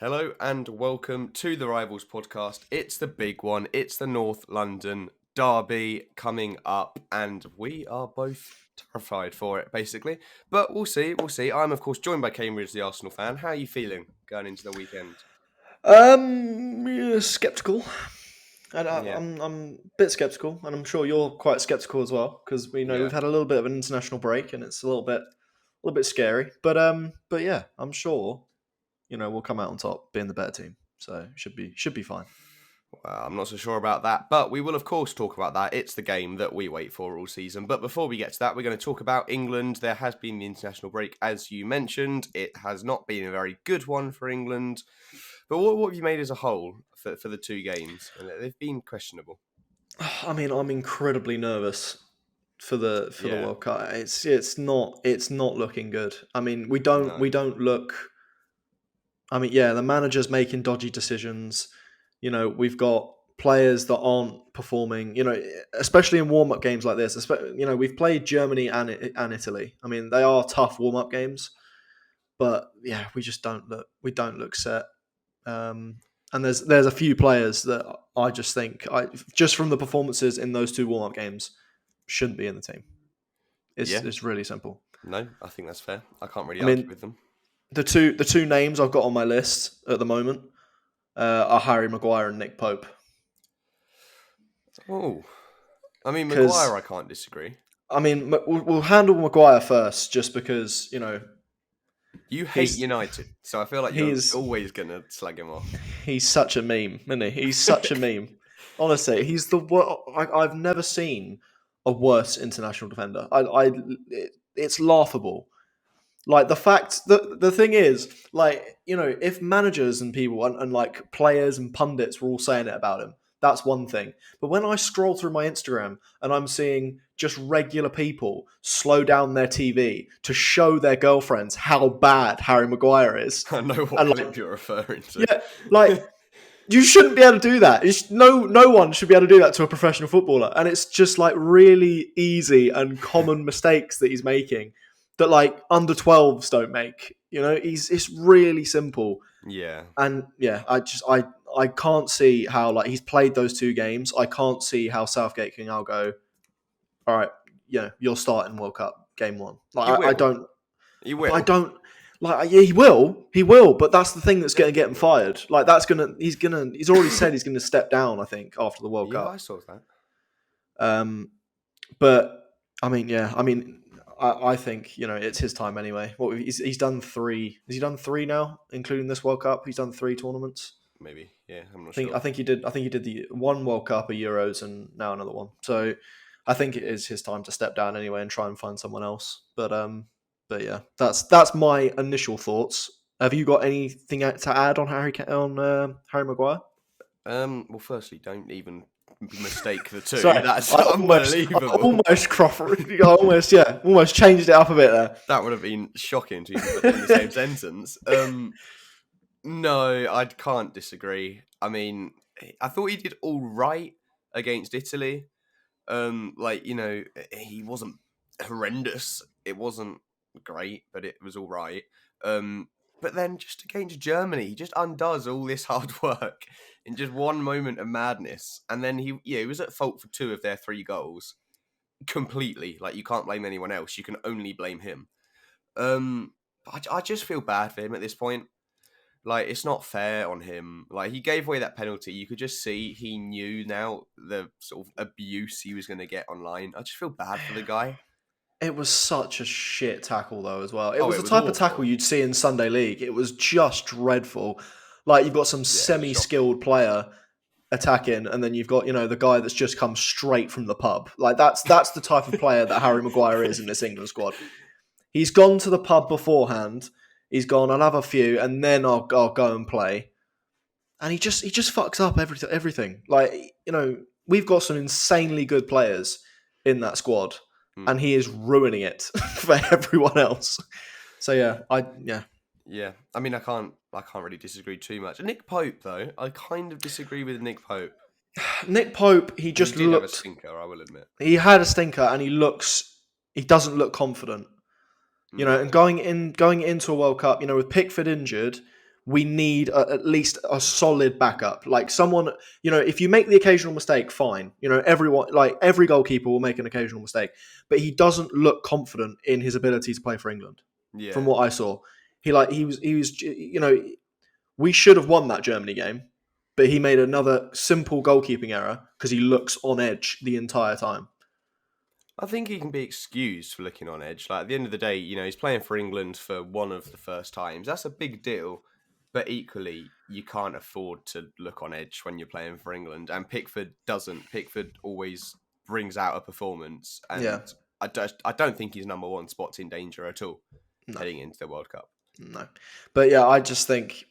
Hello and welcome to the Rivals podcast. It's the big one. It's the North London derby coming up, and we are both terrified for it, basically. But we'll see. We'll see. I'm, of course, joined by Cambridge, the Arsenal fan. How are you feeling going into the weekend? Yeah, skeptical, and Yeah. I'm a bit skeptical, and I'm sure you're quite skeptical as well because we know Yeah. we've had a little bit of an international break, and it's a little bit scary. But yeah, I'm sure we'll come out on top, being the better team, so should be fine. Well, I'm not so sure about that, but we will, of course, talk about that. It's the game that we wait for all season. But before we get to that, we're going to talk about England. There has been the international break, as you mentioned. It has not been a very good one for England. But what have you made as a whole for the two games? And they've been questionable. I mean, I'm incredibly nervous for the Yeah. World Cup. It's not looking good. I mean, we don't No. we don't look. I mean, yeah, the manager's making dodgy decisions. We've got players that aren't performing. Especially in warm up games like this. We've played Germany and Italy. I mean, they are tough warm up games, but yeah, we just don't look. We don't look set. And there's a few players that I just think just from the performances in those two warm up games shouldn't be in the team. It's really simple. No, I think that's fair. I can't really I argue mean, with them. the two names I've got on my list at the moment are Harry Maguire and Nick Pope. Oh, I mean, 'Cause, Maguire, I can't disagree. I mean, we'll handle Maguire first, just because You hate he's United, so I feel like you're he's always going to slag him off. he's such a meme, isn't he? He's such a meme. Honestly, he's the I've never seen a worse international defender. It's laughable. Like the thing is, like, if managers and people and like players and pundits were all saying it about him, that's one thing. But when I scroll through my Instagram and I'm seeing just regular people slow down their TV to show their girlfriends how bad Harry Maguire is, I know what and clip you're referring to. yeah, like, you shouldn't be able to do that. No one should be able to do that to a professional footballer, and it's just like really easy and common mistakes that he's making that like under 12s don't make. It's really simple. Yeah. And yeah, I can't see how, like, he's played those two games. I can't see how Southgate can now go, all right, you're starting World Cup game one. He Like, will. I don't. He But will. I don't. Like, yeah, he will, but that's the thing that's going to get him fired. Like, he's already said he's going to step down, I think, after the World Yeah, I Cup. saw that. But I mean, yeah, I think it's his time anyway. He's done three? Has he done three now, including this World Cup? He's done three tournaments. Maybe. Yeah, I'm not I think sure. I think he did. I think he did the one World Cup, a Euros, and now another one. So I think it is his time to step down anyway and try and find someone else. But yeah, that's my initial thoughts. Have you got anything to add on Harry Maguire? Well, firstly, don't even mistake the two. Sorry, That's I unbelievable. almost changed it up a bit there. That would have been shocking to even put them in the same sentence. No, I can't disagree. I mean, I thought he did all right against Italy. He wasn't horrendous. It wasn't great, but it was all right. But then just against Germany, he just undoes all this hard work in just one moment of madness. And then he was at fault for two of their three goals. Completely. Like, you can't blame anyone else. You can only blame him. I just feel bad for him at this point. Like, it's not fair on him. Like, he gave away that penalty. You could just see he knew now the sort of abuse he was going to get online. I just feel bad for the guy. It was such a shit tackle, though, as well. It Oh, was it the was type of awful. tackle you'd see in Sunday League. It was just dreadful. Like, you've got some semi-skilled player attacking, and then you've got, the guy that's just come straight from the pub. Like, that's the type of player that Harry Maguire is in this England squad. He's gone to the pub beforehand. He's gone, I'll have a few, and then I'll go and play. And he just fucks up everything. Like, we've got some insanely good players in that squad, and he is ruining it for everyone else. So yeah. Yeah, I mean, I can't really disagree too much. Nick Pope, though, I kind of disagree with Nick Pope. Nick Pope, he just did have a looked. stinker, I will admit. He had a stinker, and he doesn't look confident. And going into a World Cup, with Pickford injured, we need at least a solid backup, like someone. If you make the occasional mistake, fine. Everyone, like every goalkeeper, will make an occasional mistake, but he doesn't look confident in his ability to play for England. Yeah. From what I saw, he was. We should have won that Germany game, but he made another simple goalkeeping error because he looks on edge the entire time. I think he can be excused for looking on edge. Like, at the end of the day, he's playing for England for one of the first times. That's a big deal. But equally, you can't afford to look on edge when you're playing for England. And Pickford doesn't. Pickford always brings out a performance. And Yeah. I don't think his number one spot's in danger at all No. heading into the World Cup. No. But yeah, I just think,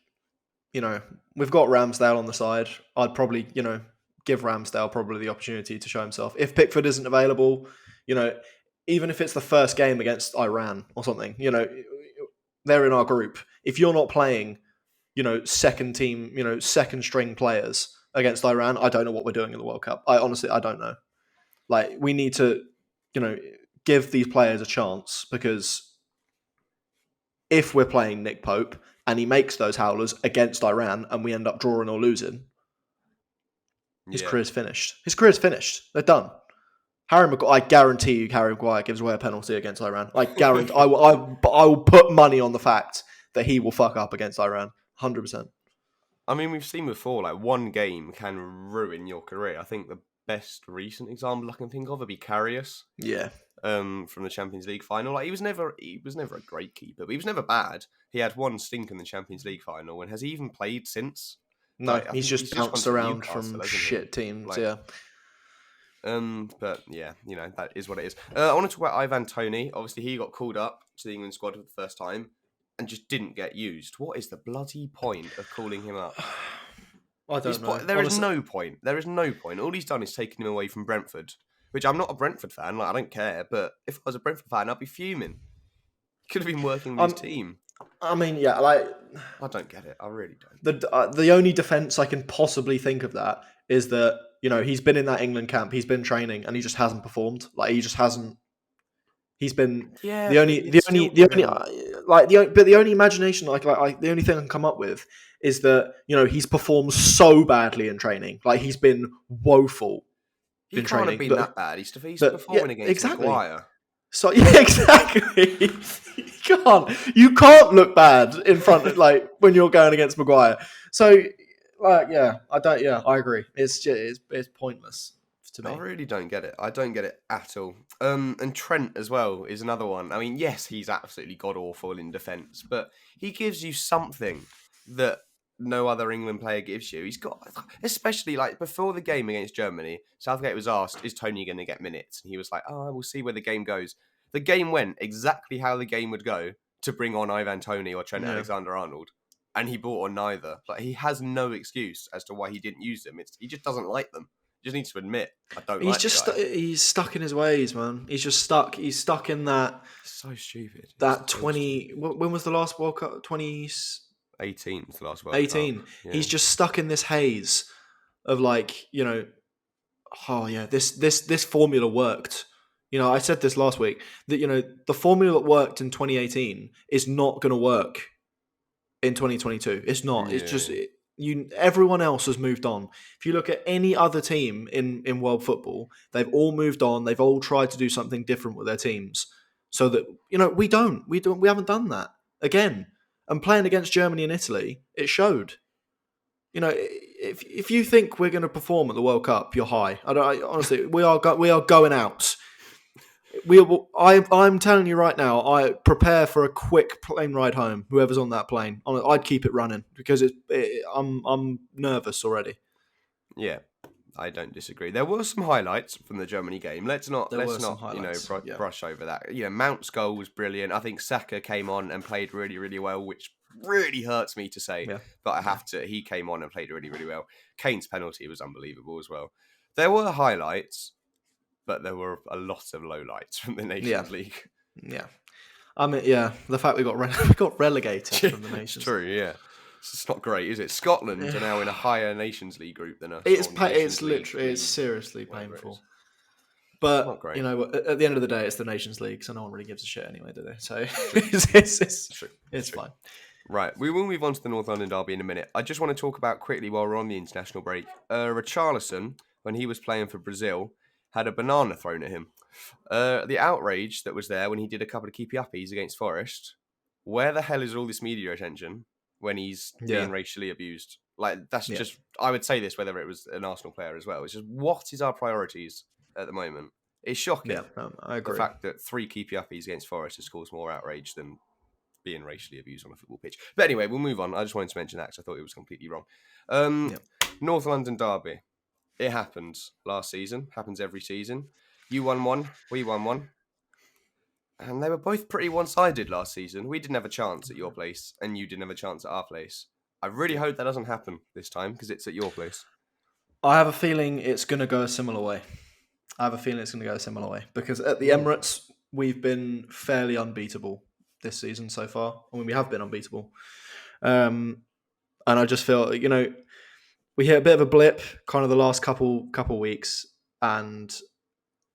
we've got Ramsdale on the side. I'd probably, give Ramsdale probably the opportunity to show himself. If Pickford isn't available, even if it's the first game against Iran or something, they're in our group. If you're not playing, second team, second string players against Iran, I don't know what we're doing in the World Cup. I don't know. Like, we need to, give these players a chance, because if we're playing Nick Pope and he makes those howlers against Iran and we end up drawing or losing, his career's finished. His career's finished. They're done. I guarantee you Harry Maguire gives away a penalty against Iran. I guarantee. I will put money on the fact that he will fuck up against Iran. 100%. I mean, we've seen before, like, one game can ruin your career. I think the best recent example I can think of would be Karius. Yeah. From the Champions League final. Like, he was never a great keeper, but he was never bad. He had one stink in the Champions League final, and has he even played since? No, Like, he's just bounced around from shit teams. Like, yeah. But yeah, that is what it is. I want to talk about Ivan Toney. Obviously, he got called up to the England squad for the first time and just didn't get used. What is the bloody point of calling him up? I don't know. There is no point. There is no point. All he's done is taken him away from Brentford, which I'm not a Brentford fan. Like, I don't care. But if I was a Brentford fan, I'd be fuming. He could have been working with his team. I mean, yeah, like, I don't get it. I really don't. The only defense I can possibly think of that is that, he's been in that England camp, he's been training, and he just hasn't performed. Like, he just hasn't. He's been the only imagination, the only thing I can come up with is that, he's performed so badly in training. Like, he's been woeful. He can't have been that bad. He's performing against Maguire. So yeah, exactly. You can't look bad in front of, like, when you're going against Maguire. So, like, yeah, I agree. It's pointless to me. I really don't get it. I don't get it at all. And Trent as well is another one. I mean, yes, he's absolutely god awful in defence, but he gives you something that no other England player gives you. He's got, especially like before the game against Germany, Southgate was asked, is Toney going to get minutes? And he was like, we'll see where the game goes. The game went exactly how the game would go to bring on Ivan Toney or Trent Alexander-Arnold. And he brought on neither. Like, he has no excuse as to why he didn't use them. He just doesn't like them. He just needs to admit, I don't like the guy. He's stuck in his ways, man. He's just stuck. He's stuck in that. It's so stupid. That 20... When was the last World Cup? 2018 was the last World 18. Cup. Yeah. He's just stuck in this haze of, like, oh yeah, this formula worked. I said this last week that, the formula that worked in 2018 is not going to work in 2022. It's not. Yeah. It's just everyone else has moved on. If you look at any other team in world football, they've all moved on. They've all tried to do something different with their teams. So that we haven't done that again. And playing against Germany and Italy, it showed. If you think we're going to perform at the World Cup, you're high. Honestly, we are going out. I'm telling you right now, I prepare for a quick plane ride home. Whoever's on that plane, I'd keep it running because I'm nervous already. Yeah, I don't disagree. There were some highlights from the Germany game. Let's not brush over that. Mount's goal was brilliant. I think Saka came on and played really, really well, which really hurts me to say, but I have to. He came on and played really, really well. Kane's penalty was unbelievable as well. There were highlights, but there were a lot of lowlights from the Nations League. Yeah. I mean, the fact we got relegated from the Nations League. True, yeah. It's not great, is it? Scotland are now in a higher Nations League group than us. It's seriously painful. But, at the end of the day, it's the Nations League, so no one really gives a shit anyway, do they? So it's fine. Right, we will move on to the North London derby in a minute. I just want to talk about quickly while we're on the international break. Richarlison, when he was playing for Brazil, had a banana thrown at him. The outrage that was there when he did a couple of keepy-uppies against Forest. Where the hell is all this media attention when he's being racially abused? Like, that's just... I would say this whether it was an Arsenal player as well. It's just, what is our priorities at the moment? It's shocking. Yeah, I agree. The fact that 3 keepy-uppies against Forest has caused more outrage than being racially abused on a football pitch. But anyway, we'll move on. I just wanted to mention that because I thought it was completely wrong. North London derby. It happened last season. Happens every season. You won one. We won one. And they were both pretty one-sided last season. We didn't have a chance at your place, and you didn't have a chance at our place. I really hope that doesn't happen this time because it's at your place. I have a feeling it's going to go a similar way. Because at the Emirates, we've been fairly unbeatable this season so far. I mean, we have been unbeatable. And I just feel, we hit a bit of a blip kind of the last couple weeks. And,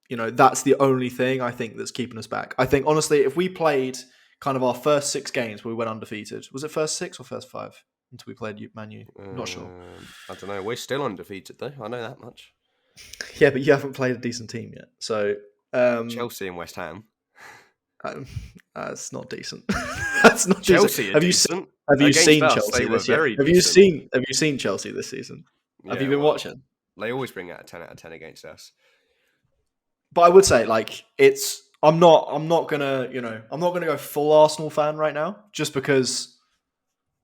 that's the only thing I think that's keeping us back. I think, honestly, if we played kind of our first 6 games where we went undefeated, was it first 6 or first 5 until we played Man U? Not sure. I don't know. We're still undefeated, though. I know that much. Yeah, but you haven't played a decent team yet. So Chelsea and West Ham. That's not decent. That's not Chelsea. Decent. Have you seen Chelsea this year? Have you seen Chelsea this season? Have you been watching? They always bring out a 10 out of 10 against us. But I would say, I'm not gonna go full Arsenal fan right now, just because,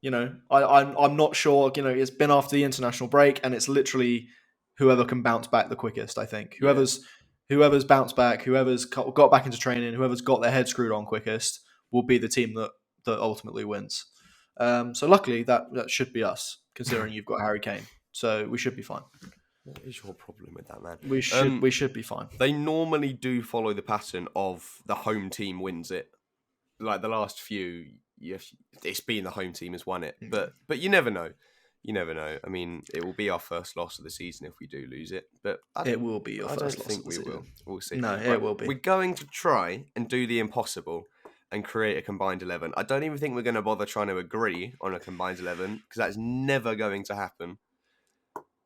I'm not sure. It's been after the international break, and it's literally whoever can bounce back the quickest. I think whoever's bounced back, whoever's got back into training, whoever's got their head screwed on quickest will be the team that ultimately wins. So luckily that should be us, considering you've got Harry Kane. So we should be fine. What is your problem with that, man? We should be fine. They normally do follow the pattern of the home team wins it. Like the last few, it's been the home team has won it. But you never know. You never know. I mean, it will be our first loss of the season if we do lose it. But it will be your first loss of the season. Will. We'll see. No, it will be. We're going to try and do the impossible and create a combined 11. I don't even think we're going to bother trying to agree on a combined 11 because that's never going to happen.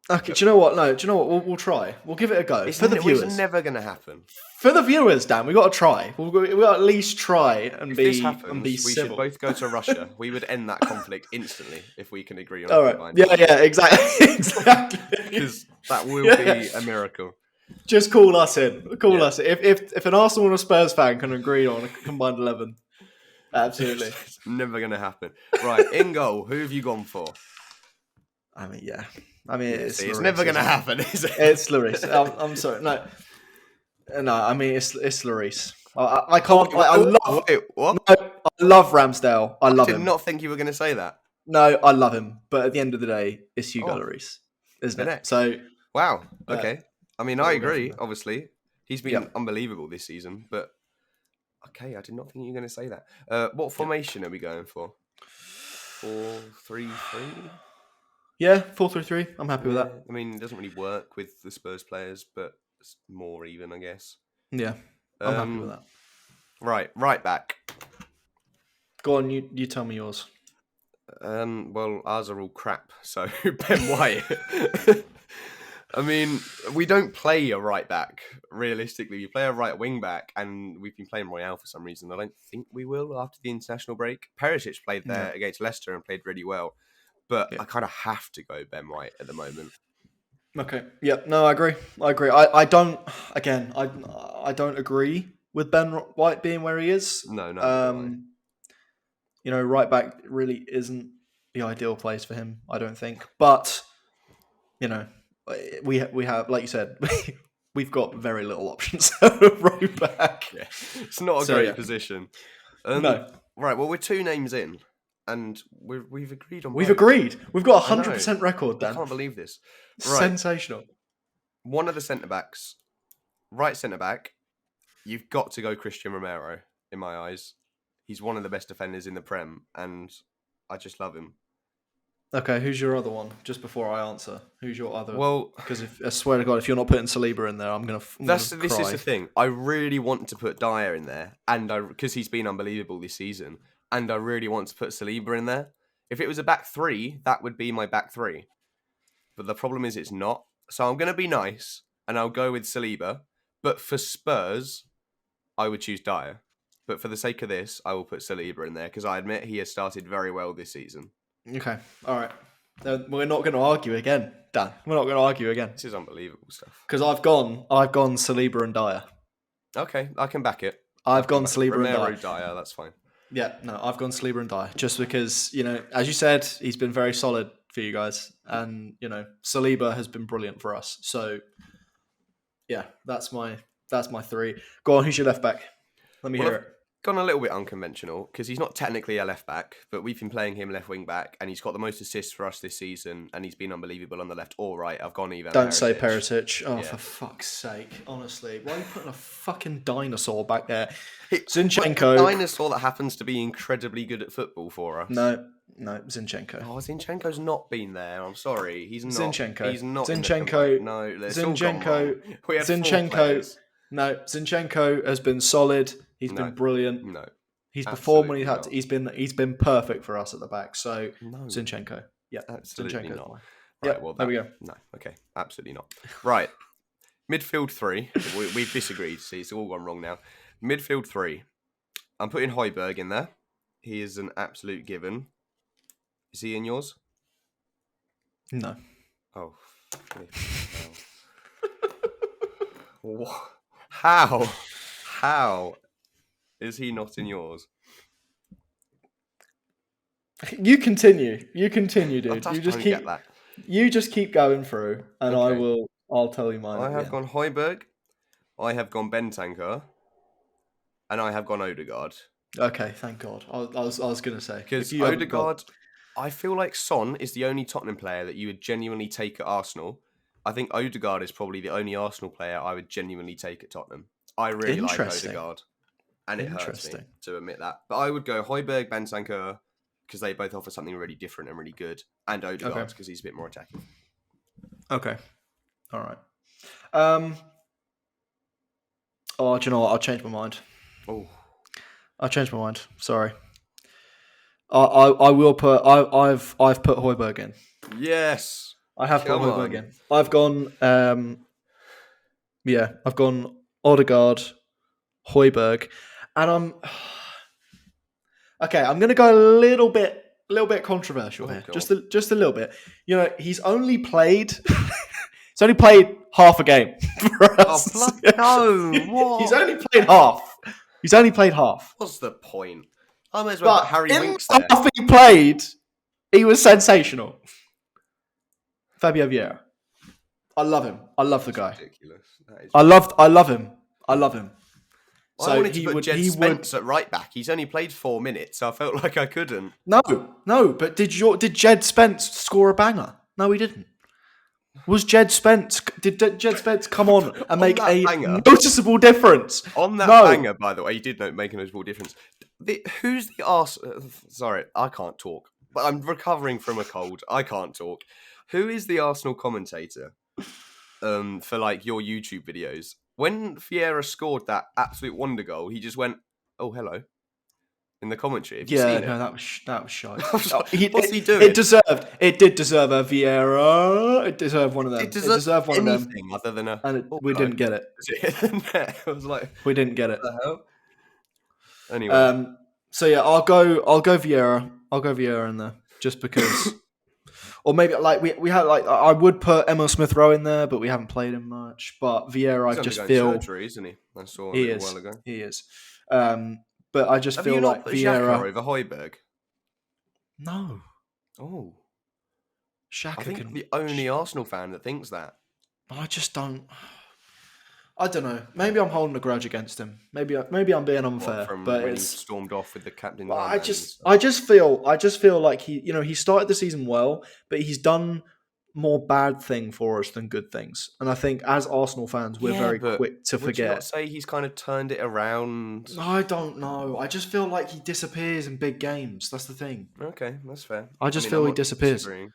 Okay, do you know what? We'll try. We'll give it a go. For the viewers. It's never going to happen. For the viewers, Dan, we've got to try. We'll at least try and if be this happens, and be we civil. should both go to Russia. We would end that conflict instantly if we can agree on All a right. combined. Yeah, exactly. Because that will be a miracle. Just call us in. Us in. If an Arsenal and a Spurs fan can agree on a combined 11, absolutely. It's never going to happen. Right, in goal, who have you gone for? I mean, yeah. It's never going to happen, is it? It's Lloris. I'm sorry. No. I mean, it's Lloris. I can't. I love. Wait, what? No, I love Ramsdale. I love him. I did not think you were going to say that. No, I love him. But at the end of the day, it's Hugo Lloris, isn't it? So. Wow. Okay. I mean, I agree. Obviously, he's been unbelievable this season. But okay, I did not think you were going to say that. What formation are we going for? 4-3-3. Yeah, 4-3-3. I'm happy with that. I mean, it doesn't really work with the Spurs players, but it's more even, I guess. Yeah, I'm happy with that. Right back. Go on, you tell me yours. Well, ours are all crap, so Ben White. I mean, we don't play a right back, realistically. We play a right wing back, and we've been playing Royale for some reason. I don't think we will after the international break. Perisic played there against Leicester and played really well. But I kind of have to go Ben White at the moment. Okay. Yeah. No, I agree. I don't. Again, I don't agree with Ben White being where he is. No. Right back really isn't the ideal place for him. I don't think. But we have, like you said, we've got very little options right back. Yeah. It's not a great position. No. Right. Well, we're 2 names in. And we've agreed on. We've agreed. We've got 100% record, Dan. I can't believe this. Right. Sensational. One of the centre backs, right centre back, you've got to go Christian Romero. In my eyes, he's one of the best defenders in the Prem, and I just love him. Okay, who's your other one? Just before I answer, who's your other? Well, because I swear to God, if you're not putting Saliba in there, I'm gonna. This is the thing. I really want to put Dyer in there, and because he's been unbelievable this season. and I really want to put Saliba in there. If it was a back three, that would be my back three. But the problem is it's not. So I'm going to be nice, and I'll go with Saliba. But for Spurs, I would choose Dyer. But for the sake of this, I will put Saliba in there, because I admit he has started very well this season. Okay, all right. We're not going to argue again, Dan. We're not going to argue again. This is unbelievable stuff. Because I've gone Saliba and Dyer. Okay, I can back it. I've gone Saliba and Romero, Dyer. Dyer, that's fine. Yeah, no, I've gone Saliba and Dyer just because, as you said, he's been very solid for you guys, and Saliba has been brilliant for us. So, yeah, that's my three. Go on, who's your left back? Let me hear it. Gone a little bit unconventional because he's not technically a left back, but we've been playing him left wing back, and he's got the most assists for us this season, and he's been unbelievable on the left or right. I've gone Ivan. Don't say Perisic. Oh, Yeah. for fuck's sake! Honestly, why are you putting a fucking dinosaur back there? Zinchenko. A dinosaur that happens to be incredibly good at football for us. No, Zinchenko. Oh, Zinchenko's not been there. I'm sorry, he's not. Zinchenko. He's not. Zinchenko. No, Zinchenko. We had 4 Zinchenko. players. No, Zinchenko has been solid. He's No. been brilliant. No, He's performed when absolutely he's had to. He's been perfect for us at the back. So no, Zinchenko. Yeah, absolutely Zinchenko's not. mine. Right, Yeah, well, there we go. No, okay, absolutely not. Right, midfield 3. We've disagreed. See, it's all gone wrong now. Midfield 3. I'm putting Højbjerg in there. He is an absolute given. Is he in yours? No. Oh. What? How? How is he not in yours? You continue, dude. I You just don't keep. get that. You just keep going through, and Okay. I'll tell you mine. I at the have end. gone Højbjerg. I have gone Bentancur. And I have gone Odegaard. Okay, thank God. I was gonna say Because if you haven't Odegaard, I feel like Son is the only Tottenham player that you would genuinely take at Arsenal. I think Odegaard is probably the only Arsenal player I would genuinely take at Tottenham. I really like Interesting. Odegaard. And it hurts me Interesting. to admit that. But I would go Højbjerg, Bentancur, because they both offer something really different and really good. And Odegaard, because he's a bit more attacking. Okay. All right. Oh, do you know what? I'll change my mind. Oh, I'll change my mind. Sorry. I will put. I've put Højbjerg in. yes. I have put Come Højbjerg on. in. I've gone. Yeah, I've gone Odegaard, Højbjerg, and I'm. Okay, I'm going to go a little bit controversial here, God. just a little bit. He's only played. He's only played half a game for Oh, us. no. What? He's only played half. He's only played half. What's the point? I may as well But put Harry in Winks the there. half he played, he was sensational. Fabio Vieira. I love him. I love the guy. Ridiculous. That is I love him. I love him. I wanted to put Jed Spence at right back. He's only played 4 minutes, so I felt like I couldn't. No. But did Jed Spence score a banger? No, he didn't. Did Jed Spence come on and On make that a banger? noticeable difference? On that No. banger, by the way, he did make a noticeable difference. Who's the arse? Sorry, I can't talk. But I'm recovering from a cold. I can't talk. Who is the Arsenal commentator for like your YouTube videos? When Vieira scored that absolute wonder goal, he just went, "Oh, hello," in the commentary. Have you seen it? No, that was shite. What's he doing? It did deserve a Vieira. It deserved one of them. It deserved one of them, anything other than a. and oh, we no. didn't get it. I was like, We didn't get it. what the hell? Anyway, So yeah, I'll go Vieira. I'll go Vieira in there just because. Or maybe like we had like I would put Emil Smith Rowe in there, but we haven't played him much. But Vieira, he's I just undergoing feel surgery, isn't he? I saw a he little is. while ago. He is. But I just Have feel you like not put Xhaka Vieira. over Højbjerg? No, Oh, Xhaka I think can. I'm the only Arsenal fan that thinks that. I just don't. I don't know. Maybe I'm holding a grudge against him. Maybe I'm being unfair. What, from but when he it's. stormed off with the captain. Well, armband I and just feel like he started the season well, but he's done more bad thing for us than good things. And I think as Arsenal fans, we're Yeah, very but quick to Would you not forget. say he's kind of turned it around? I don't know. I just feel like he disappears in big games. That's the thing. Okay, that's fair. I just mean, feel I'm he not disappears. disagreeing.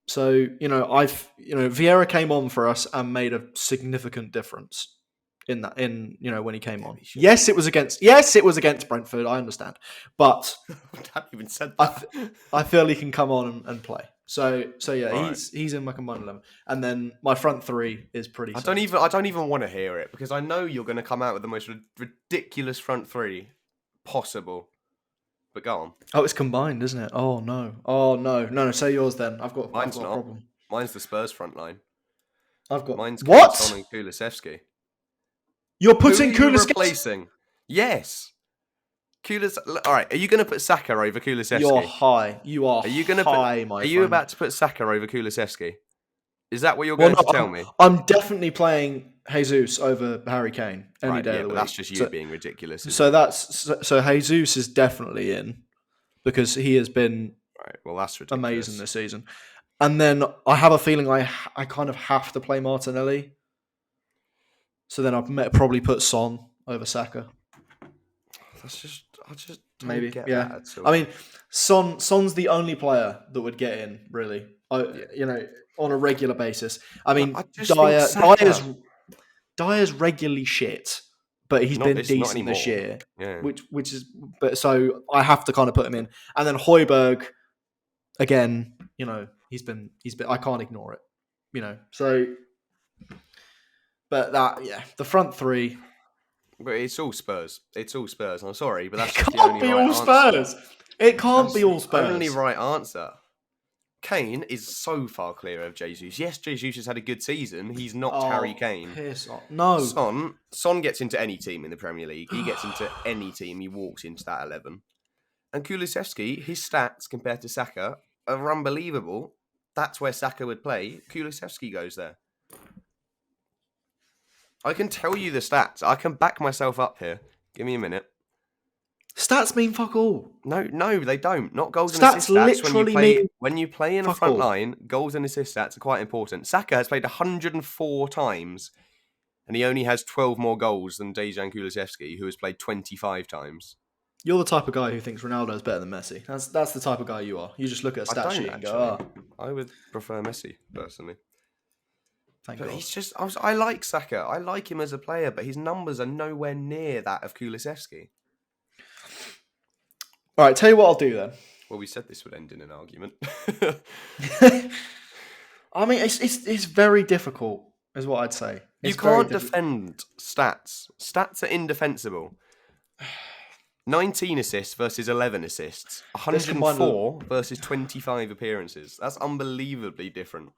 So Vieira came on for us and made a significant difference. in when he came on. he should. Yes, it was against Brentford. I understand, but I haven't even said I that. I feel he can come on and play. So yeah, Right. he's in my combined 11, and then my front three is pretty. I solid. don't even want to hear it because I know you're going to come out with the most ridiculous front three possible. But go on. Oh, it's combined, isn't it? Oh no. Say yours then. I've got Mine's a not. problem. Mine's the Spurs front line. I've got Mine's what? Son and Kulusevski. You're Who putting are you Kulusevski. replacing? Yes. All right. Are you going to put Saka over Kulusevski? You're high. You are. Are you going to high, put? my Are you friend. about to put Saka over Kulusevski? Is that what you're Well, going no, to tell me? I'm definitely playing Jesus over Harry Kane any Right, day yeah, of the but week. that's just you being ridiculous. So Jesus is definitely in because he has been Right. Well, that's ridiculous. amazing this season. And then I have a feeling I kind of have to play Martinelli. So then I've probably put Son over Saka. I just don't Maybe, get yeah. that at all. I mean, Son's the only player that would get in, really. On a regular basis. I mean, I just think Saka- Dyer's regularly shit, but he's been It's not decent this anymore. year. Yeah. Which is, but so I have to kind of put him in, and then Højbjerg, again, he's been. I can't ignore it, So, but the front three. But it's all Spurs. It's all Spurs. I'm sorry, but that's It just the can't only be right all answer. Spurs. It can't That's be all the Spurs. only right answer. Kane is so far clear of Jesus. Yes, Jesus has had a good season. He's not Harry Kane. Piss off. No. Son gets into any team in the Premier League. He gets into any team. He walks into that 11. And Kulusevski, his stats compared to Saka are unbelievable. That's where Saka would play. Kulusevski goes there. I can tell you the stats. I can back myself up here. Give me a minute. Stats mean fuck all. No, they don't. Not goals and Stats assist stats. literally When you play in a fuck front all. line, goals and assist stats are quite important. Saka has played 104 times, and he only has 12 more goals than Dejan Kulusevski, who has played 25 times. You're the type of guy who thinks Ronaldo's better than Messi. That's the type of guy you are. You just look at a stat sheet and go, I would prefer Messi, personally. thank But God. he's just... I like Saka. I like him as a player, but his numbers are nowhere near that of Kulusevski. All right, tell you what I'll do then. Well, we said this would end in an argument. I mean, it's very difficult, is what I'd say. You It's very can't difficult. defend stats. Stats are indefensible. 19 assists versus 11 assists. Let's combine 104 versus 25 appearances. That's unbelievably different.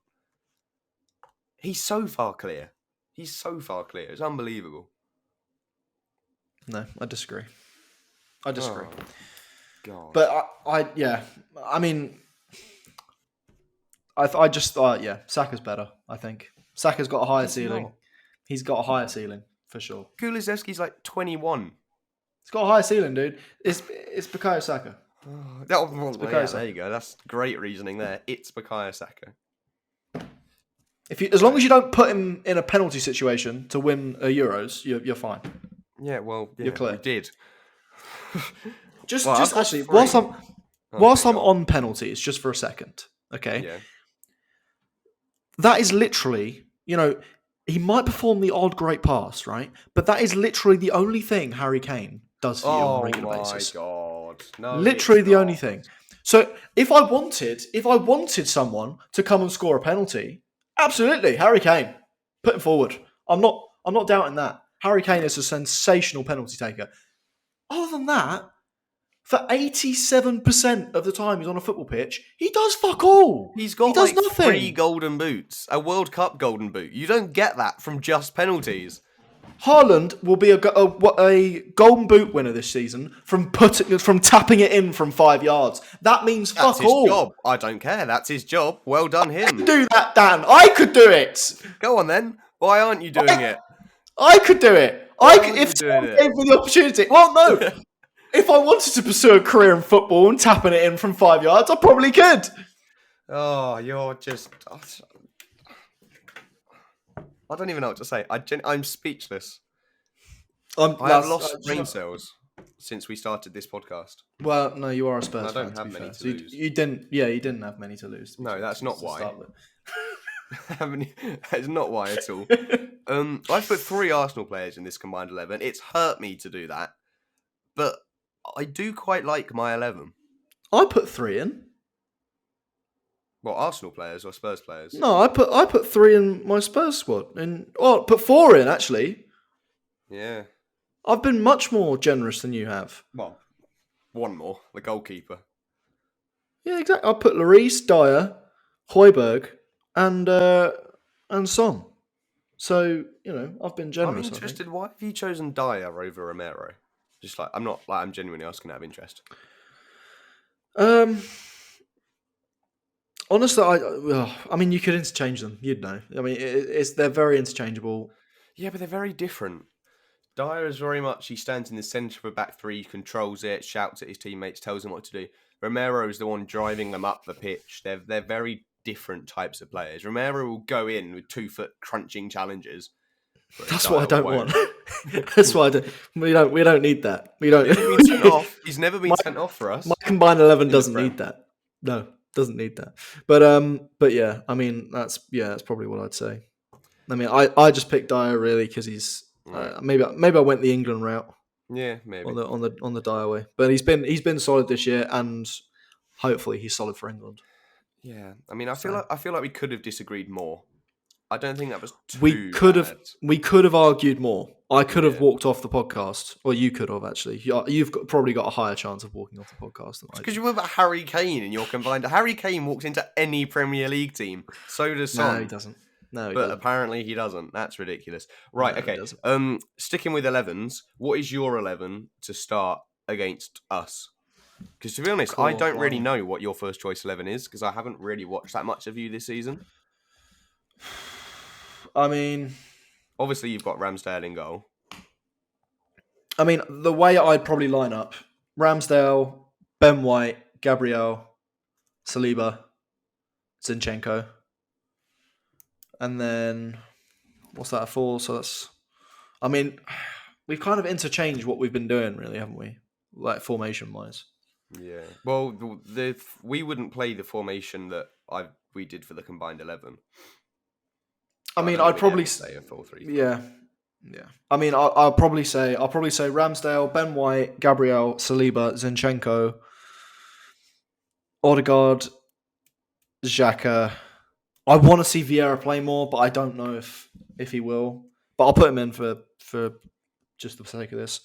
He's so far clear. It's unbelievable. No, I disagree. Oh, God. But I mean, I just thought, Saka's better. I think Saka's got a higher He's ceiling. not. He's got a higher ceiling for sure. Kulusevski's like 21. He's got a higher ceiling, dude. It's Bukayo Saka. There you go. That's great reasoning there. It's Bukayo Saka. As long as you don't put him in a penalty situation to win Euros, you're fine. Yeah, well, You're clear. we did. Just Well, I've got actually, three. whilst I'm Okay, go on penalties, just for a second, okay? Yeah. That is literally, he might perform the odd great pass, right? But that is literally the only thing Harry Kane does for you on a regular basis. God. No, Literally it's the only not. thing. So if I wanted someone to come and score a penalty, absolutely, Harry Kane, put him forward. I'm not doubting that. Harry Kane is a sensational penalty taker. Other than that, for 87% of the time he's on a football pitch, he does fuck all. He's got he does like nothing. 3 golden boots, a World Cup golden boot. You don't get that from just penalties. Haaland will be a golden boot winner this season from tapping it in from 5 yards. That means That's fuck his all. job. I don't care. That's his job. Well done, him. Do that, Dan. I could do it. Go on then. Why aren't you doing it? I could do it. aren't you If doing someone it? gave me the opportunity. Well, no. If I wanted to pursue a career in football and tapping it in from 5 yards, I probably could. Oh, you're just... I don't even know what to say. I'm speechless. I have lost brain cells since we started this podcast. Well, no, you are a Spurs I don't fan, have to be many fair. to So lose. you didn't have many to lose. No, that's not to why. start with. That's not why at all. I've put 3 Arsenal players in this combined 11. It's hurt me to do that, but I do quite like my 11. I put 3 in. Well, Arsenal players or Spurs players? No, I put 3 in my Spurs squad. Put 4 in actually. Yeah. I've been much more generous than you have. Well, one more, the goalkeeper. Yeah, exactly. I put Lloris, Dyer, Højbjerg, and Son. So I've been generous. I'm interested. Why have you chosen Dyer over Romero? Just like I'm genuinely asking out of interest. Honestly, I mean, you could interchange them. You'd know. I mean, they're very interchangeable. Yeah, but they're very different. Dyer is very much, he stands in the centre of a back three, controls it, shouts at his teammates, tells them what to do. Romero is the one driving them up the pitch. They're very different types of players. Romero will go in with 2-foot crunching challenges. That's what I don't want. That's why I don't. We don't need that. We don't. He's never been sent off for us. My combined 11 doesn't need that. No, doesn't need that. But yeah, I mean that's probably what I'd say. I mean, I just picked Dyer really because he's maybe I went the England route. Yeah, maybe on the Dyer way. But he's been solid this year, and hopefully he's solid for England. Yeah, I mean, I feel like we could have disagreed more. I don't think that was too we could have argued more. I could have walked off the podcast, or you could have actually. You've probably got a higher chance of walking off the podcast than I do. Because you were about Harry Kane in your combined. Harry Kane walks into any Premier League team. So does Son. No, he doesn't. But apparently he doesn't. That's ridiculous. Right, okay. Sticking with 11s, what is your 11 to start against us? Because to be honest, I don't really know what your first choice 11 is, because I haven't really watched that much of you this season. I mean, obviously you've got Ramsdale in goal. I mean, the way I'd probably line up, Ramsdale, Ben White, Gabriel, Saliba, Zinchenko. And then, what's that for? So that's, I mean, we've kind of interchanged what we've been doing, really, haven't we? Like formation-wise. Yeah. Well, we wouldn't play the formation that we did for the combined 11. I mean, I'd probably say a 4-3. Yeah. I mean, I'll probably say Ramsdale, Ben White, Gabriel, Saliba, Zinchenko, Odegaard, Xhaka. I want to see Vieira play more, but I don't know if he will. But I'll put him in for just the sake of this.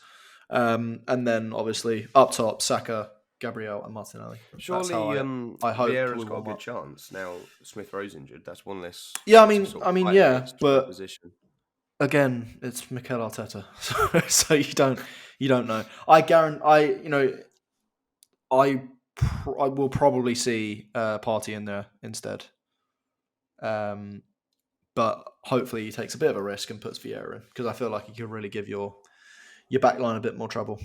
And then obviously up top, Saka, Gabriel, and Martinelli. Surely, I hope Vieira's got a good chance. Now Smith Rowe's injured. That's one less. Yeah, but position. Again, it's Mikel Arteta, so you don't know. I will probably see Partey in there instead. But hopefully he takes a bit of a risk and puts Vieira in, because I feel like he could really give your backline a bit more trouble.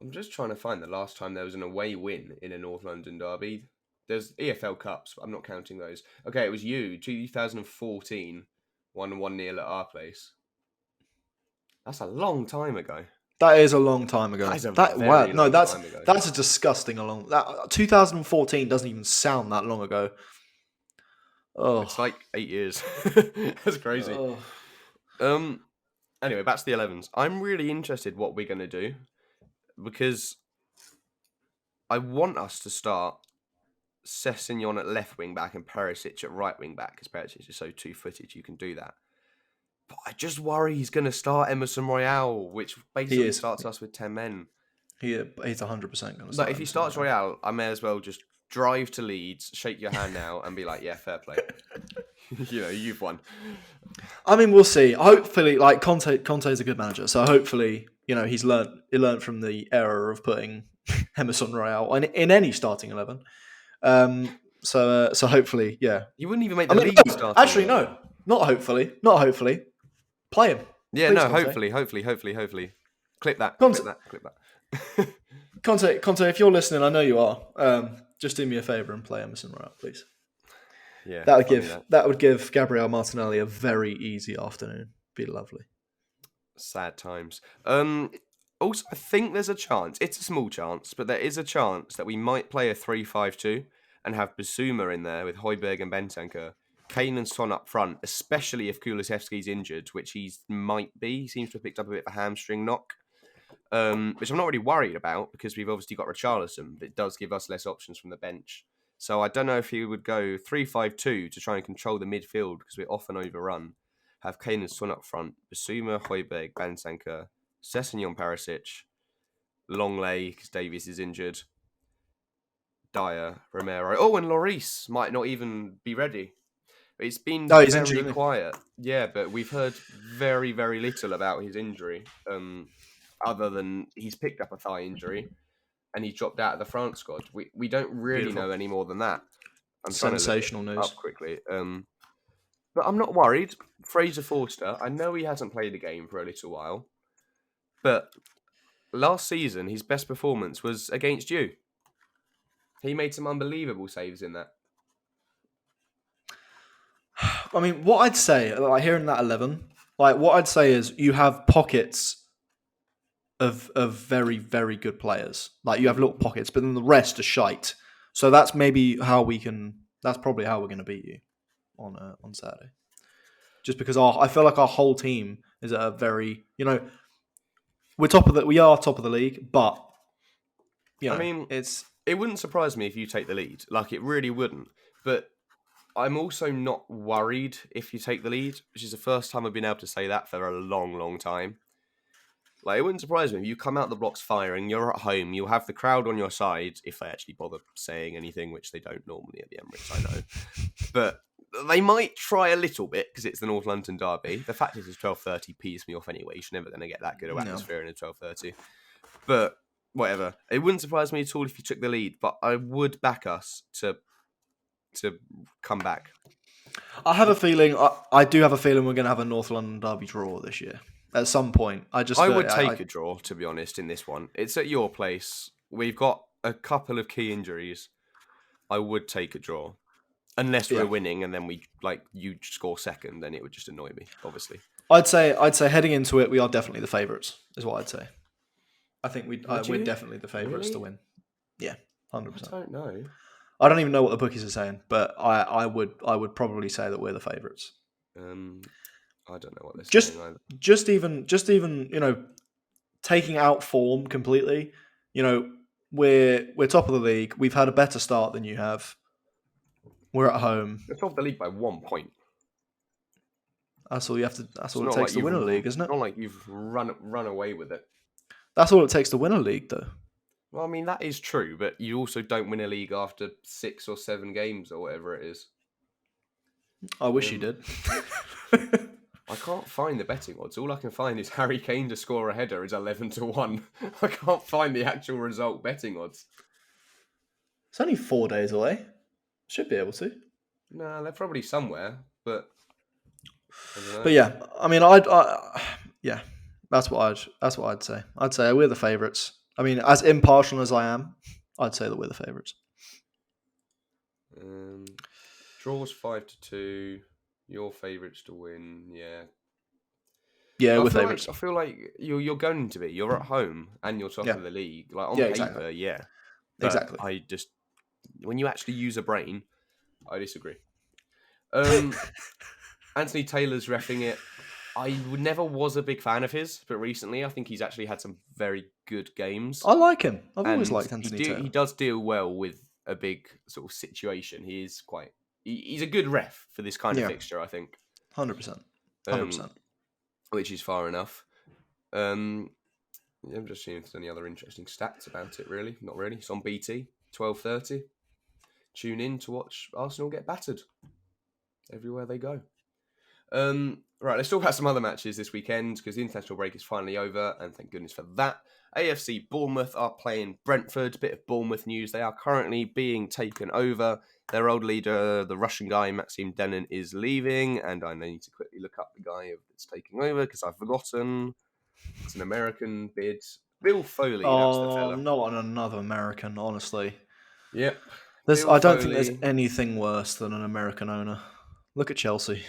I'm just trying to find the last time there was an away win in a North London derby. There's EFL Cups, but I'm not counting those. Okay, it was you, 2014, 1-0 at our place. That's a long time ago. That is a long time ago. That's a disgusting long. That 2014 doesn't even sound that long ago. Oh, it's like 8 years. That's crazy. Anyway, back to the 11s. I'm really interested what we're going to do, because I want us to start Sessegnon at left wing back and Perisic at right wing back, because Perisic is so two-footed, you can do that. But I just worry he's going to start Emerson Royale, which basically starts us with 10 men. He's 100% going to start. But if he starts Royale, I may as well just drive to Leeds, shake your hand now, and be like, yeah, fair play. You've won. I mean, we'll see. Hopefully, like Conte's a good manager, so hopefully, he learned from the error of putting Emerson Royale in any starting 11. So hopefully, yeah. You wouldn't even make the league starting. Actually, no, not hopefully. Play him. Yeah, please, no, hopefully. Clip that. Conte, if you're listening, I know you are. Just do me a favour and play Emerson Royale, please. Yeah, that would give Gabriel Martinelli a very easy afternoon. Be lovely. Sad times. Also, I think there's a chance. It's a small chance, but there is a chance that we might play a 3-5-2 and have Bissouma in there with Højbjerg and Bentancur, Kane and Son up front, especially if Kulusevski's injured, which he might be. He seems to have picked up a bit of a hamstring knock, which I'm not really worried about because we've obviously got Richarlison, but it does give us less options from the bench. So I don't know if he would go 3-5-2 to try and control the midfield because we're often overrun. Have Kane and Son up front, Basuma, Højbjerg, Bentancur, Sessegnon, Perisic, Longley because Davies is injured, Dyer, Romero. Oh, and Lloris might not even be ready. It's been he's very injured, isn't he? quiet. Yeah, but we've heard very, very little about his injury, other than he's picked up a thigh injury and he's dropped out of the France squad. We don't really Beautiful. know any more than that. I'm Sensational trying to look news. it up quickly. But I'm not worried. Fraser Forster, I know he hasn't played a game for a little while, but last season his best performance was against you. He made some unbelievable saves in that. I mean, what I'd say, like hearing that 11, like what I'd say is you have pockets of very, very good players. Like you have little pockets, but then the rest are shite. So that's maybe how we can. That's probably how we're going to beat you on Saturday. Just because I feel like our whole team is at a very, we are top of the league, but I mean, it wouldn't surprise me if you take the lead. Like it really wouldn't. But I'm also not worried if you take the lead, which is the first time I've been able to say that for a long, long time. Like, it wouldn't surprise me if you come out the blocks firing, you're at home, you'll have the crowd on your side, if they actually bother saying anything, which they don't normally at the Emirates, I know. But they might try a little bit, because it's the North London derby. The fact is, it's 12:30 pees me off anyway. You're never going to get that good of atmosphere in a 12:30. But, whatever. It wouldn't surprise me at all if you took the lead, but I would back us to come back. I have a feeling, I do have a feeling we're going to have a North London derby draw this year. At some point. I would take a draw, to be honest, in this one. It's at your place. We've got a couple of key injuries. I would take a draw. Unless we're winning and then you score second, then it would just annoy me, obviously. I'd say heading into it, we are definitely the favourites, is what I'd say. I think we're definitely the favourites to win. Yeah, 100%. I don't know. I don't even know what the bookies are saying, but I would probably say that we're the favourites. I don't know what they're saying either. Just even, taking out form completely, we're top of the league. We've had a better start than you have. We're at home. We're top of the league by 1 point. That's all you have to. That's all it takes to win a league, isn't it? It's not like you've run away with it. That's all it takes to win a league, though. Well, I mean, that is true, but you also don't win a league after 6 or 7 games or whatever it is. I wish you did. I can't find the betting odds. All I can find is Harry Kane to score a header is 11-1. I can't find the actual result betting odds. It's only 4 days away. Should be able to. No, they're probably somewhere, but I don't know. But yeah, I mean, yeah, that's what I'd say. I'd say we're the favourites. I mean, as impartial as I am, I'd say that we're the favourites. Draws 5-2. Your favourites to win, yeah. Yeah, we're favourites. I feel like you're going to be. You're at home and you're top of the league. Like on paper, exactly. yeah. But exactly. I just, when you actually use a brain, I disagree. Anthony Taylor's reffing it. I never was a big fan of his, but recently I think he's actually had some very good games. I like him. I've always liked Anthony Taylor. He does deal well with a big sort of situation. He is quite... He's a good ref for this kind of fixture, I think. 100%. 100%. Which is far enough. I'm just seeing if there's any other interesting stats about it, really. Not really. It's on BT, 12:30. Tune in to watch Arsenal get battered everywhere they go. Right, let's talk about some other matches this weekend because the international break is finally over, and thank goodness for that. AFC Bournemouth are playing Brentford. Bit of Bournemouth news. They are currently being taken over. Their old leader, the Russian guy, Maxim Denin, is leaving, and I need to quickly look up the guy that's taking over because I've forgotten. It's an American bid. Bill Foley, that's the fella. Not another American, honestly. Yep. I don't think there's anything worse than an American owner. Look at Chelsea.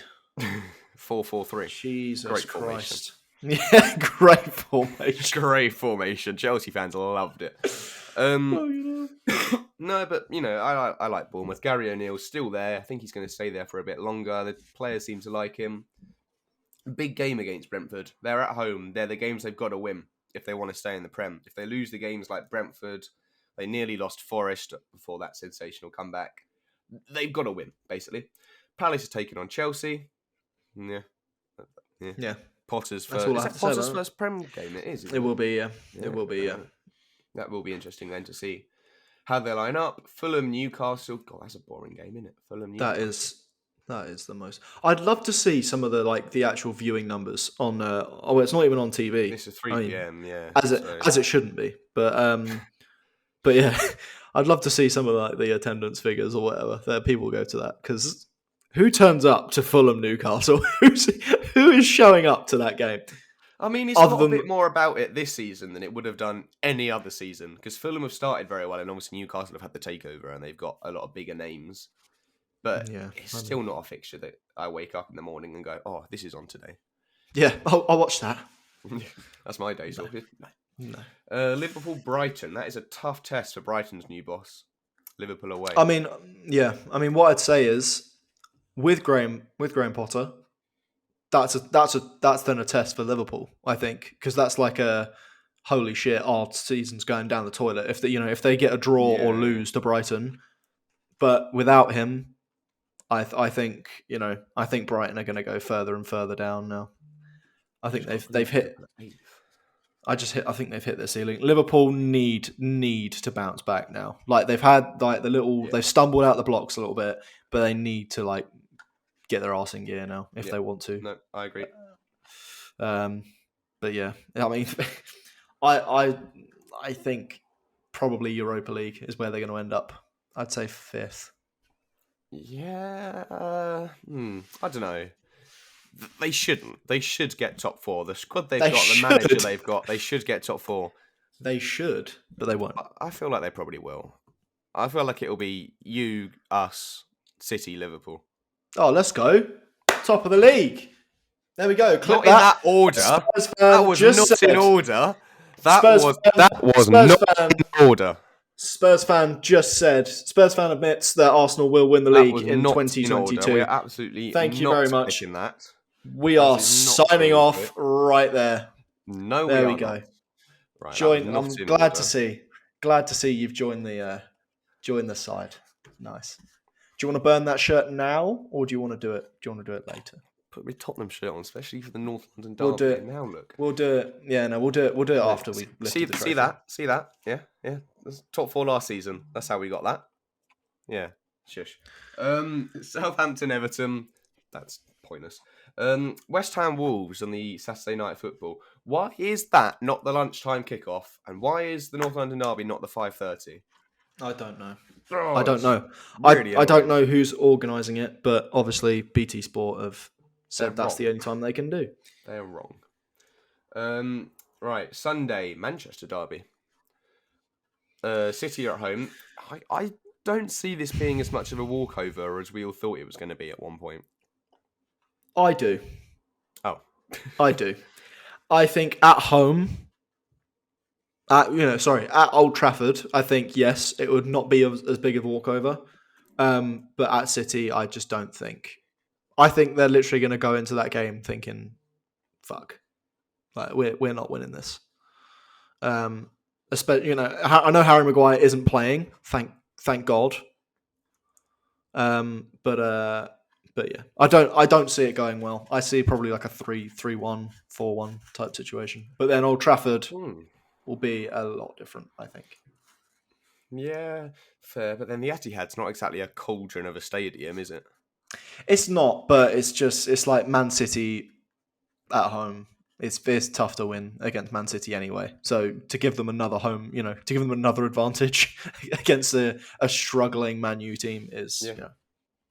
4-4-3. Jesus Great Christ. Yeah, great formation. Great formation. Chelsea fans loved it. Um, no, but I like Bournemouth. Gary O'Neill's still there. I think he's going to stay there for a bit longer. The players seem to like him. Big game against Brentford. They're at home. They're the games they've got to win if they want to stay in the Prem. If they lose the games like Brentford, they nearly lost Forest before that sensational comeback. They've got to win, basically. Palace are taking on Chelsea. Yeah. Potter's That's first. all I Is have that to say Potter's about it. first Prem game? It is. Isn't It will be, yeah. It will be, yeah. That will be interesting then to see how they line up. Fulham, Newcastle. God, that's a boring game, isn't it? Fulham, Newcastle. That is the most. I'd love to see some of the actual viewing numbers on. It's not even on TV. This is 3 p.m. Yeah, as it shouldn't be. But yeah, I'd love to see some of the attendance figures or whatever that people go to that, because who turns up to Fulham Newcastle? Who is showing up to that game? I mean, it's got a bit more about it this season than it would have done any other season, because Fulham have started very well, and obviously Newcastle have had the takeover, and they've got a lot of bigger names. But it's still not a fixture that I wake up in the morning and go, "Oh, this is on today." Yeah, I'll watch that. That's my day sorted. No. Liverpool Brighton. That is a tough test for Brighton's new boss. Liverpool away. I mean, yeah. I mean, what I'd say is with Graham Potter, that's then a test for Liverpool. I think, because that's like a holy shit, our season's going down the toilet if they get a draw or lose to Brighton. But without him, I think Brighton are going to go further and further down now. I think they've hit. I think they've hit their ceiling. Liverpool need to bounce back now. Like, they've had they've stumbled out the blocks a little bit, but they need to get their arse in gear now if they want to. No, I agree. But yeah, I mean, I think probably Europa League is where they're going to end up. I'd say 5th. Yeah, I don't know. They shouldn't. They should get top 4. The squad they've got, the manager they've got, they should get top 4. They should, but they won't. I feel like they probably will. I feel like it'll be you, us, City, Liverpool. Oh, let's go. Top of the league. There we go. Not in that order. That was not in order. That was not in order. Spurs fan just said. Spurs fan admits that Arsenal will win the league in 2022. We're absolutely thank you very much. That. We are signing off right there. No, there we go. Right, I'm glad to see. Glad to see you've joined the side. Nice. Do you want to burn that shirt now, or do you want to do it? Do you want to do it later? Put my Tottenham shirt on, especially for the North London derby. We'll do it now. Look, we'll do it. Yeah, no, we'll do it. We'll do it after we see that. Yeah. That's top 4 last season. That's how we got that. Yeah. Shush. Southampton, Everton. That's pointless. West Ham Wolves on the Saturday night football. Why is that not the lunchtime kickoff? And why is the North London derby not the 5:30? I don't know. Oh, I don't know. Really I don't know who's organising it, but obviously BT Sport have said that's the only time they can do. They are wrong. Right, Sunday, Manchester derby. City are at home. I don't see this being as much of a walkover as we all thought it was going to be at one point. I do. Oh. I do. I think at home, at Old Trafford, I think, yes, it would not be as big of a walkover. But at City, I just don't think. I think they're literally going to go into that game thinking, fuck, like we're not winning this. Especially, I know Harry Maguire isn't playing, thank God. But yeah, I don't see it going well. I see probably like a 3-1, 4-1 type situation. But then Old Trafford will be a lot different, I think. Yeah, fair. But then the Etihad's not exactly a cauldron of a stadium, is it? It's not, but it's like Man City at home. It's tough to win against Man City anyway. So to give them another home, to give them another advantage against a struggling Man U team is,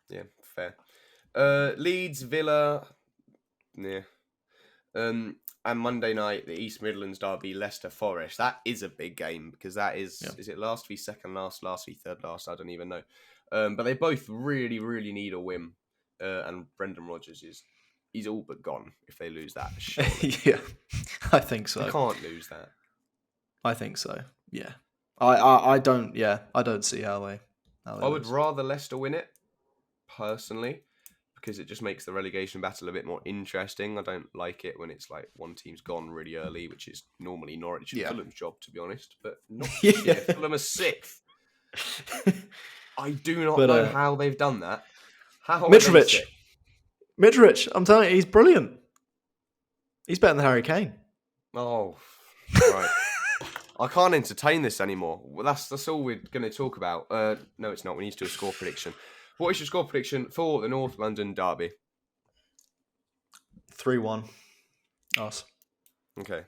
Yeah, fair. Leeds, Villa, yeah. And Monday night, the East Midlands derby, Leicester Forest. That is a big game because that is it last v second last, last v third last? I don't even know. But they both really, really need a win. And Brendan Rodgers he's all but gone if they lose that. Yeah, I think so. They can't lose that. I think so. Yeah. I don't. Yeah, I don't see how they I would lose. rather Leicester win it, personally, because it just makes the relegation battle a bit more interesting. I don't like it when it's like one team's gone really early, which is normally Norwich and Yeah. Fulham's job, to be honest. But not Yeah. this year. Fulham are 6th. I do not But, know how they've done that. How are they Mitrovic. 6th? Mitrovic, I'm telling you, he's brilliant. He's better than Harry Kane. Oh, right. I can't entertain this anymore. Well, that's all we're going to talk about. No, it's not. We need to do a score prediction. What is your score prediction for the North London derby? 3-1. Us. Okay.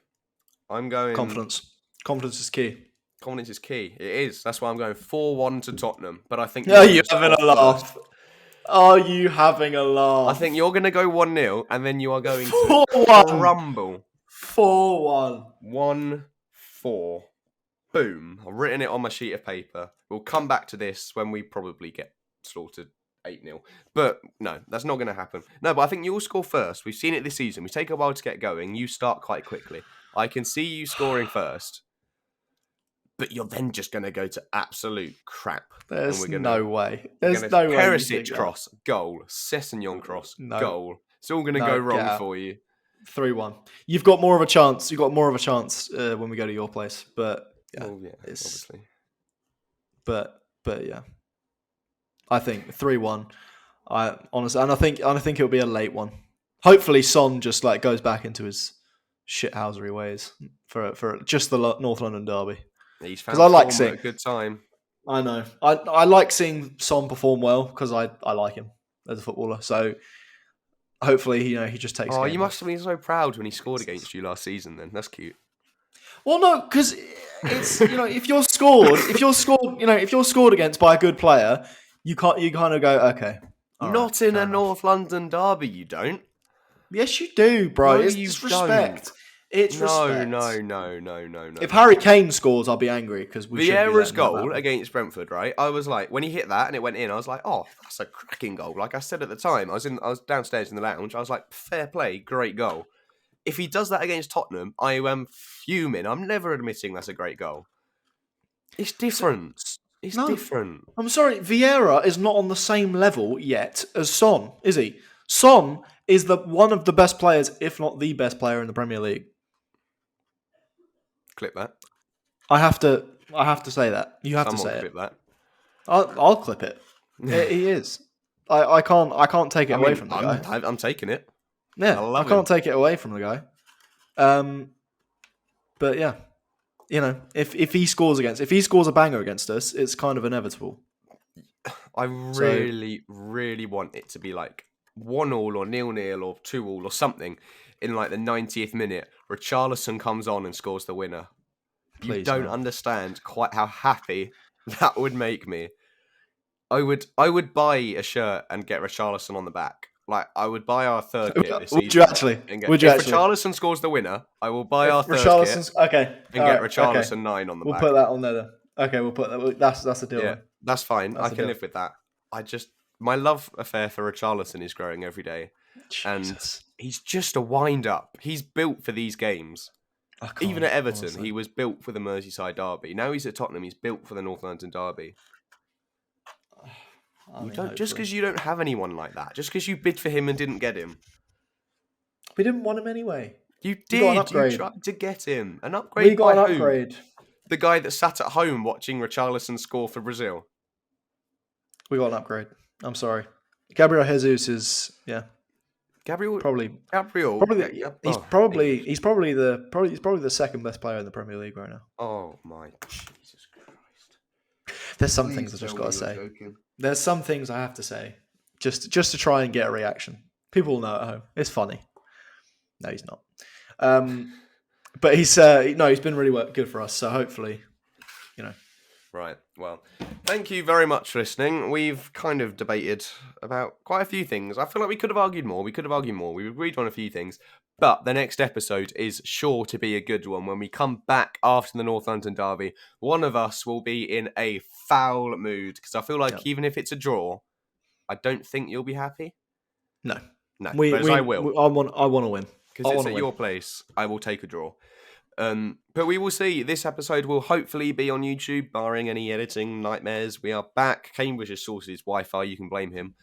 I'm going... Confidence. Confidence is key. Confidence is key. It is. That's why I'm going 4-1 to Tottenham. But I think... Are you having a laugh? Are you having a laugh? I think you're going to go 1-0 and then you are going to 4-1. crumble. 4-1. 1-4. Boom. I've written it on my sheet of paper. We'll come back to this when we probably get slaughtered 8-0. But no, that's not going to happen. No, but I think you'll score first. We've seen it this season. We take a while to get going. You start quite quickly. I can see you scoring first. But you're then just going to go to absolute crap. There's no way. There's no way. Perisic cross, goal. Sessegnon cross, goal. It's all going to go wrong for you. 3-1. You've got more of a chance. You've got more of a chance when we go to your place. But yeah, obviously. But yeah, I think 3-1. Honestly, and I think it'll be a late one. Hopefully, Son just like goes back into his shithousery ways for just the North London derby. He's found a good time. I know. I like seeing Son perform well because I like him as a footballer. So hopefully, he just takes. Oh, you must have been so proud when he scored against you last season. Then that's cute. Well, no, because it's if you're scored against by a good player, you kind of go okay. Not in a North London derby, you don't. Yes, you do, bro. No, it's you respect. Don't. It's respect. No. If Harry Kane scores, I'll be angry because Vieira's goal against Brentford, right? I was like, when he hit that and it went in, I was like, oh, that's a cracking goal. Like I said at the time, I was downstairs in the lounge. I was like, fair play, great goal. If he does that against Tottenham, I am fuming. I'm never admitting that's a great goal. It's different. It's different. I'm sorry, Vieira is not on the same level yet as Son, is he? Son is one of the best players, if not the best player in the Premier League. Clip that. I have to say that. You have to say clip that. I'll clip it. He is. I can't take it away from the guy. I'm taking it. Yeah, I can't take it away from the guy. But yeah, if he scores a banger against us, it's kind of inevitable. I really want it to be like 1-1 or 0-0 or 2-2 or something in like the 90th minute. Richarlison comes on and scores the winner. You don't understand quite how happy that would make me. I would buy a shirt and get Richarlison on the back. Like, I would buy our third kit this season. Would you actually? If Richarlison scores the winner, I will buy our third kit and get Richarlison 9 on the back. We'll put that on there then. Okay, we'll put that. That's a deal. Yeah, that's fine. I can live with that. My love affair for Richarlison is growing every day. Jesus. And he's just a wind-up. He's built for these games. Even at Everton, honestly. He was built for the Merseyside derby. Now he's at Tottenham, he's built for the North London derby. Just because you don't have anyone like that. Just because you bid for him and didn't get him. We didn't want him anyway. You did. You tried to get him. An upgrade. We got an upgrade. The guy that sat at home watching Richarlison score for Brazil. We got an upgrade. I'm sorry. Gabriel Jesus is Gabriel. He's probably the second best player in the Premier League right now. Oh my Jesus Christ! There's some things I just got to say. There's some things I have to say just to try and get a reaction. People will know at home. It's funny. No, he's not. But he's been really good for us. So hopefully, Right. Well, thank you very much for listening. We've kind of debated about quite a few things. I feel like we could have argued more. We agreed on a few things. But the next episode is sure to be a good one. When we come back after the North London derby, one of us will be in a foul mood. Because I feel like even if it's a draw, I don't think you'll be happy. No. But I will. I want to win. Because it's at your place. I will take a draw. But we will see. This episode will hopefully be on YouTube, barring any editing nightmares. We are back. Cambridge's sources Wi-Fi. You can blame him.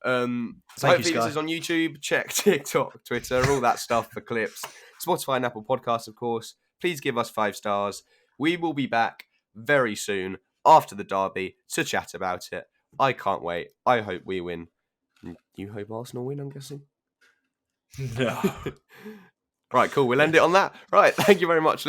So Thank hopefully you, this Sky. is on YouTube. Check TikTok, Twitter, all that stuff for clips. Spotify and Apple Podcasts, of course. Please give us 5 stars. We will be back very soon after the derby to chat about it. I can't wait. I hope we win. You hope Arsenal win, I'm guessing? No. Right, cool. We'll end it on that. Right, thank you very much.